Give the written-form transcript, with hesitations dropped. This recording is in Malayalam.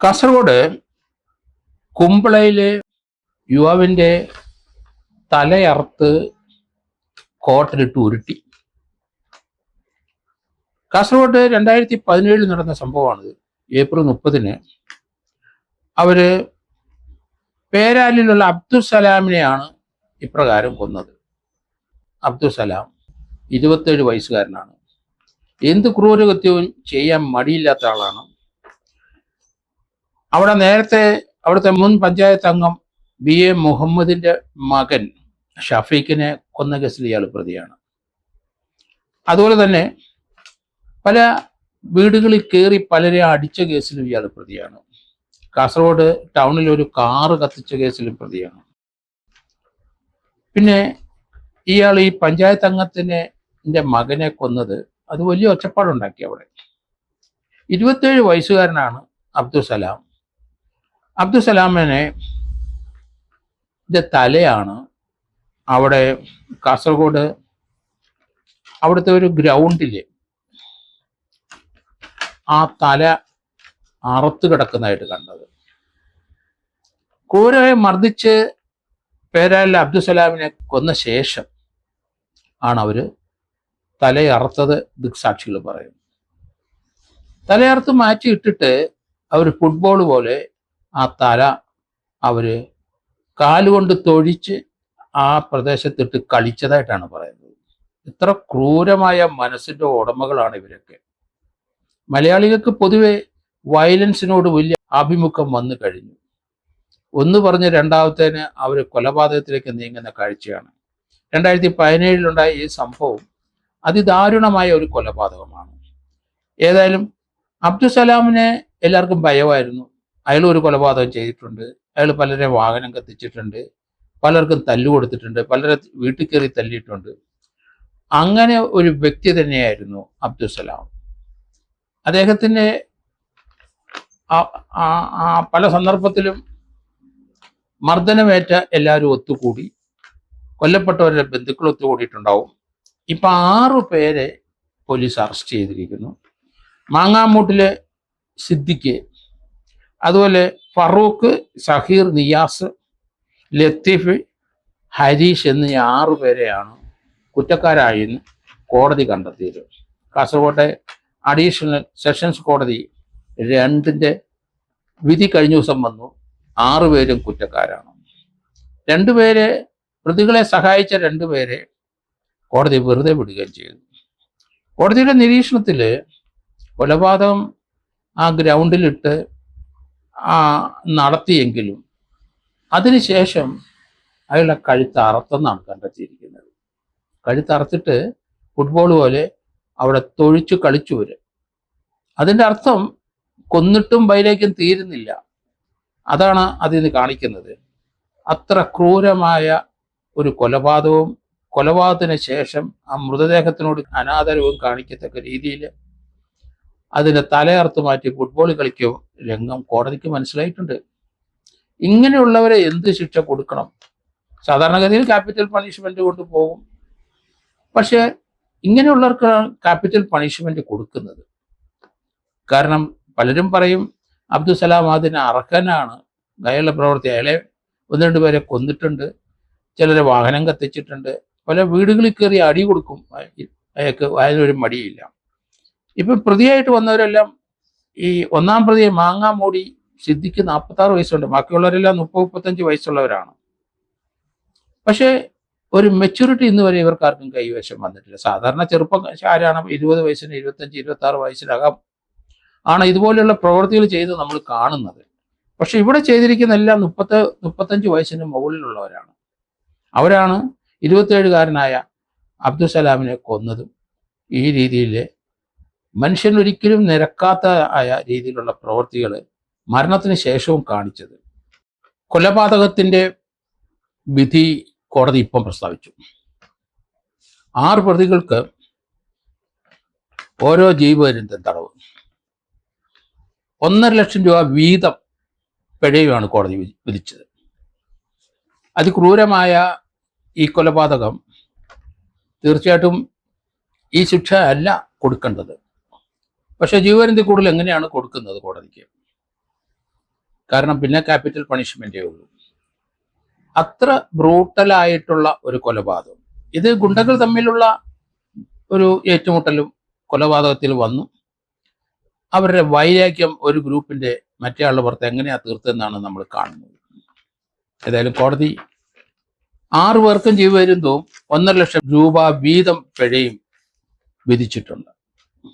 കാസർഗോഡ് കുമ്പളയിലെ യുവാവിൻ്റെ തലയറുത്ത് കോട്ടലിട്ട് ഉരുട്ടി. കാസർഗോഡ് 2017 നടന്ന സംഭവമാണിത്. ഏപ്രിൽ 30 അവര് പേരാലിലുള്ള അബ്ദുൽ സലാമിനെയാണ് ഇപ്രകാരം കൊന്നത്. അബ്ദുൽ സലാം 27 വയസ്സുകാരനാണ്. എന്ത് ക്രൂരകൃത്യവും ചെയ്യാൻ മടിയില്ലാത്ത ആളാണ്. അവിടെ നേരത്തെ അവിടുത്തെ മുൻ പഞ്ചായത്ത് അംഗം BA മുഹമ്മദിന്റെ മകൻ ഷഫീഖിനെ കൊന്ന കേസിൽ ഇയാൾ പ്രതിയാണ്. അതുപോലെ തന്നെ പല വീടുകളിൽ കയറി പലരെ അടിച്ച കേസിലും ഇയാൾ പ്രതിയാണ്. കാസർഗോഡ് ടൗണിൽ ഒരു കാറ് കത്തിച്ച കേസിലും പ്രതിയാണ്. പിന്നെ ഇയാൾ ഈ പഞ്ചായത്ത് അംഗത്തിന്റെ മകനെ കൊന്നത് അത് വലിയ ഒച്ചപ്പാടുണ്ടാക്കി. അവിടെ 27 വയസ്സുകാരനാണ് അബ്ദുൽ സലാം. അബ്ദുൽ സലാമിനെ തലയാണ് അവിടെ കാസർഗോഡ് അവിടുത്തെ ഒരു ഗ്രൗണ്ടിൽ ആ തല അറുത്ത് കിടക്കുന്നതായിട്ട് കണ്ടത്. ക്രൂരമായി മർദ്ദിച്ച് പേരാലിൽ അബ്ദുൽ സലാമിനെ കൊന്ന ശേഷം ആണ് അവര് തലയറുത്തത്. ദൃക്സാക്ഷികൾ പറയും. തലയറുത്ത് മാറ്റി ഇട്ടിട്ട് അവർ ഫുട്ബോൾ പോലെ ആ തല അവര് കാലുകൊണ്ട് തൊഴിച്ച് ആ പ്രദേശത്തിട്ട് കളിച്ചതായിട്ടാണ് പറയുന്നത്. ഇത്ര ക്രൂരമായ മനസ്സിന്റെ ഉടമകളാണ് ഇവരൊക്കെ. മലയാളികൾക്ക് പൊതുവെ വയലൻസിനോട് വലിയ ആഭിമുഖ്യം വന്നു കഴിഞ്ഞു. ഒന്ന് പറഞ്ഞ് രണ്ടാമത്തേന് അവർ കൊലപാതകത്തിലേക്ക് നീങ്ങുന്ന കാഴ്ചയാണ്. 2017 ഈ സംഭവം അതിദാരുണമായ ഒരു കൊലപാതകമാണ്. ഏതായാലും അബ്ദുൽ സലാമിനെ എല്ലാവർക്കും ഭയമായിരുന്നു. അയാൾ ഒരു കൊലപാതകം ചെയ്തിട്ടുണ്ട്. അയാൾ പലരെ വാഹനം കത്തിച്ചിട്ടുണ്ട്, പലർക്കും തല്ലു കൊടുത്തിട്ടുണ്ട്, പലരെ വീട്ടിൽ കയറി തല്ലിയിട്ടുണ്ട്. അങ്ങനെ ഒരു വ്യക്തി തന്നെയായിരുന്നു അബ്ദുൽ സലാം. അദ്ദേഹത്തിൻ്റെ പല സന്ദർഭത്തിലും മർദ്ദനമേറ്റ എല്ലാവരും ഒത്തുകൂടി, കൊല്ലപ്പെട്ടവരുടെ ബന്ധുക്കൾ ഒത്തുകൂടിയിട്ടുണ്ടാവും. ഇപ്പം 6 പേരെ പോലീസ് അറസ്റ്റ് ചെയ്തിരിക്കുന്നു. മാങ്ങാമൂട്ടിലെ സിദ്ദിഖ്, അതുപോലെ ഫറൂഖ്, സഹീർ, നിയാസ്, ലത്തീഫ്, ഹരീഷ് എന്നീ 6 പേരെയാണ് കുറ്റക്കാരായെന്ന് കോടതി കണ്ടെത്തിയത്. കാസർഗോട്ടെ അഡീഷണൽ സെഷൻസ് കോടതി 2 വിധി കഴിഞ്ഞ ദിവസം വന്നു. 6 പേരും കുറ്റക്കാരാണ്. 2 പേരെ പ്രതികളെ സഹായിച്ച 2 പേരെ കോടതി വെറുതെ വിടുകയും ചെയ്തു. കോടതിയുടെ നിരീക്ഷണത്തിൽ കൊലപാതകം ആ ഗ്രൗണ്ടിലിട്ട് നടത്തിയെങ്കിലും അതിനുശേഷം അയാളുടെ കഴുത്ത് അറുത്തെന്നാണ് കണ്ടെത്തിയിരിക്കുന്നത്. കഴുത്തറുത്തിട്ട് ഫുട്ബോൾ പോലെ അവിടെ തൊഴിച്ചു കളിച്ചു വരും. അതിൻ്റെ അർത്ഥം കൊന്നിട്ടും ബൈലേക്കും തീരുന്നില്ല. അതാണ് അതിന് കാണിക്കുന്നത്. അത്ര ക്രൂരമായ ഒരു കൊലപാതകവും കൊലപാതകത്തിന് ശേഷം ആ മൃതദേഹത്തിനോട് അനാദരവും കാണിക്കത്തക്ക രീതിയിൽ അതിൻ്റെ തലയറുത്ത് മാറ്റി ഫുട്ബോൾ കളിക്കോ രംഗം കോടതിക്ക് മനസ്സിലായിട്ടുണ്ട്. ഇങ്ങനെയുള്ളവരെ എന്ത് ശിക്ഷ കൊടുക്കണം? സാധാരണഗതിയിൽ ക്യാപിറ്റൽ പണിഷ്മെന്റ് കൊണ്ട് പോകും. പക്ഷെ ഇങ്ങനെയുള്ളവർക്കാണ് ക്യാപിറ്റൽ പണിഷ്മെന്റ് കൊടുക്കുന്നത്. കാരണം പലരും പറയും അബ്ദുൽ സലാം അതിന് അർഹനാണ്, അയാളുടെ പ്രവൃത്തി. അയാളെ 1-2 പേരെ കൊന്നിട്ടുണ്ട്, ചിലരെ വാഹനം കത്തിച്ചിട്ടുണ്ട്, പല വീടുകളിൽ കയറി അടി കൊടുക്കും. അയാൾക്ക് അതിനൊരു മടിയില്ല. ഇപ്പം പ്രതിയായിട്ട് വന്നവരെല്ലാം ഈ 1-ാം പ്രതിയെ മാങ്ങാമൂടി സിദ്ദിഖ് 46 വയസ്സുണ്ട്. ബാക്കിയുള്ളവരെല്ലാം 30-35 വയസ്സുള്ളവരാണ്. പക്ഷേ ഒരു മെച്യൂരിറ്റി ഇന്ന് വരെ ഇവർക്കാർക്കും കൈവശം വന്നിട്ടില്ല. സാധാരണ ചെറുപ്പക്കാരാണ് 20 വയസ്സിന് 25-26 വയസ്സിനകം ആണ് ഇതുപോലെയുള്ള പ്രവൃത്തികൾ ചെയ്ത് നമ്മൾ കാണുന്നത്. പക്ഷെ ഇവിടെ ചെയ്തിരിക്കുന്ന എല്ലാം 30-35 വയസ്സിന് മുകളിലുള്ളവരാണ്. അവരാണ് 27-കാരനായ അബ്ദുൽ സലാമിനെ കൊന്നതും ഈ രീതിയിൽ മനുഷ്യൻ ഒരിക്കലും നിരക്കാത്ത ആയ രീതിയിലുള്ള പ്രവൃത്തികൾ മരണത്തിന് ശേഷവും കാണിച്ചത്. കൊലപാതകത്തിൻ്റെ വിധി കോടതി ഇപ്പം പ്രസ്താവിച്ചു. 6 പ്രതികൾക്ക് ഓരോ ജീവപര്യന്തം തടവ്, 1.5 ലക്ഷം രൂപ വീതം പിഴയുമാണ് കോടതി വിധിച്ചത്. അതിക്രൂരമായ ഈ കൊലപാതകം തീർച്ചയായിട്ടും ഈ ശിക്ഷ അല്ല കൊടുക്കേണ്ടത്. പക്ഷെ ജീവപര്യന്തം കൂടുതൽ എങ്ങനെയാണ് കൊടുക്കുന്നത് കോടതിക്ക്? കാരണം പിന്നെ ക്യാപിറ്റൽ പണിഷ്മെന്റേ ഉള്ളൂ. അത്ര ബ്രൂട്ടലായിട്ടുള്ള ഒരു കൊലപാതകം. ഇത് ഗുണ്ടകൾ തമ്മിലുള്ള ഒരു ഏറ്റുമുട്ടലും കൊലപാതകത്തിൽ വന്നു. അവരുടെ വൈരാഗ്യം ഒരു ഗ്രൂപ്പിന്റെ മറ്റേ ആളുടെ പുറത്ത് എങ്ങനെയാ തീർത്തെന്നാണ് നമ്മൾ കാണുന്നത്. ഏതായാലും കോടതി 6 പേർക്കും ജീവപര്യന്തവും 1,50,000 രൂപ വീതം പിഴയും വിധിച്ചിട്ടുണ്ട്.